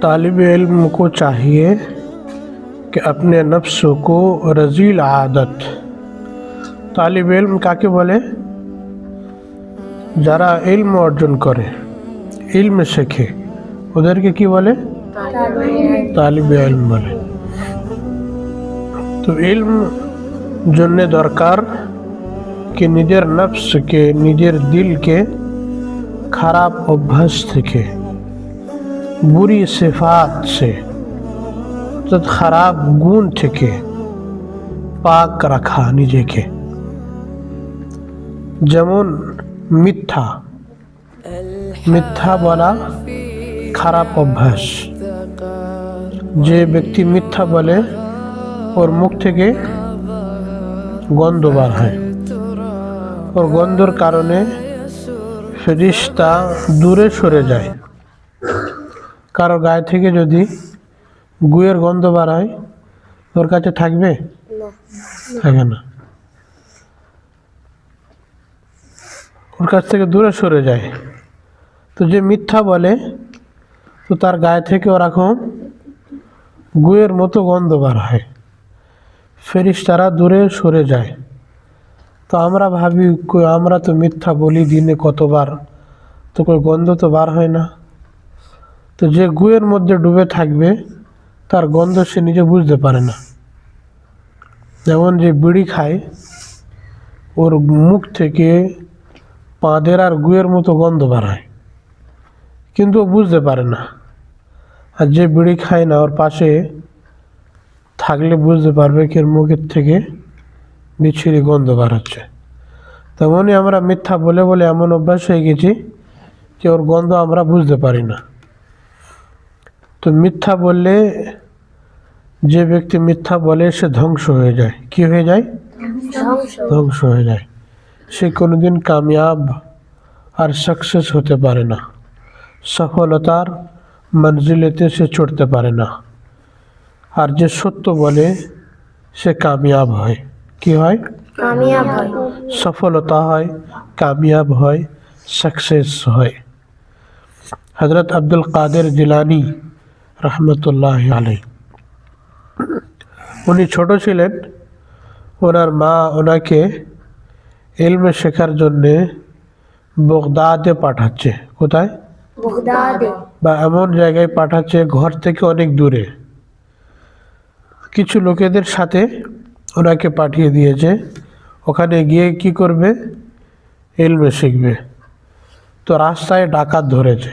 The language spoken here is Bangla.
तालिब इल्म को चाहिए कि अपने नफ्स को रजील आदत, तालिब इल्म काके बोले? যারা ইলম অর্জন করে, ইলম শেখে, ওদেরকে কি বলে? তালিব ইলম বলে। তো ইলম জন্য দরকার कि নিজের নফসকে, নিজের দিলকে খারাপ অভ্যাস থেকে, বুরি সিফাত से, খারাপ গুণ থেকে পাক রাখা নিজেকে। যেমন মিথ্যা, মিথ্যা বলা খারাপ অভ্যাস। যে ব্যক্তি মিথ্যা বলে ওর মুখ থেকে গন্ধ বার হয়, ওর গন্ধর কারণে ফেরেশতা দূরে সরে যায়। কারো গায়ে থেকে যদি গুয়ের গন্ধ বার হয়, ওর কাছে থাকবে? থাকে না, ওর কাছ থেকে দূরে সরে যায়। তো যে মিথ্যা বলে তো তার গায়ে থেকে ওরকম গুয়ের মতো গন্ধ বার হয়, ফেরেশতারা দূরে সরে যায়। তো আমরা ভাবি আমরা তো মিথ্যা বলি দিনে কতবার, তো কোনো গন্ধ তো বার হয় না। তো যে গুয়ের মধ্যে ডুবে থাকবে তার গন্ধ সে নিজে বুঝতে পারে না। যেমন যে বিড়ি খায়, ওর মুখ থেকে পাঁদের আর গুয়ের মতো গন্ধ বার হয়, কিন্তু ও বুঝতে পারে না। আর যে বিড়ি খায় না, ওর পাশে থাকলে বুঝতে পারবে কি এর মুখের থেকে বিচ্ছিরি গন্ধ বার হচ্ছে। তেমনই আমরা মিথ্যা বলে বলে এমন অভ্যাস হয়ে গেছি যে ওর গন্ধ আমরা বুঝতে পারি না। তো মিথ্যা বললে, যে ব্যক্তি মিথ্যা বলে সে ধ্বংস হয়ে যায়। কি হয়ে যায়? ধ্বংস হয়ে যায়। সে কোনোদিন কামিয়াব আর সাকসেস হতে পারে না, সফলতার মঞ্জিলেতে সে চড়তে পারে না। আর যে সত্য বলে সে কামিয়াব হয়। কি হয়? কামিয়াব হয়, সফলতা হয়, কামিয়াব হয়, সাকসেস হয়। হযরত আব্দুল কাদের জিলানী রহমতুল্লাহ আলাইহি, উনি ছোট ছিলেন, ওনার মা ওনাকে ইলম শেখার জন্যে বগদাদে পাঠাচ্ছে। কোথায়? বগদাদে, বা এমন জায়গায় পাঠাচ্ছে ঘর থেকে অনেক দূরে। কিছু লোকেদের সাথে ওনাকে পাঠিয়ে দিয়েছে, ওখানে গিয়ে কি করবে? ইলম শিখবে। তো রাস্তায় ডাকাত ধরেছে।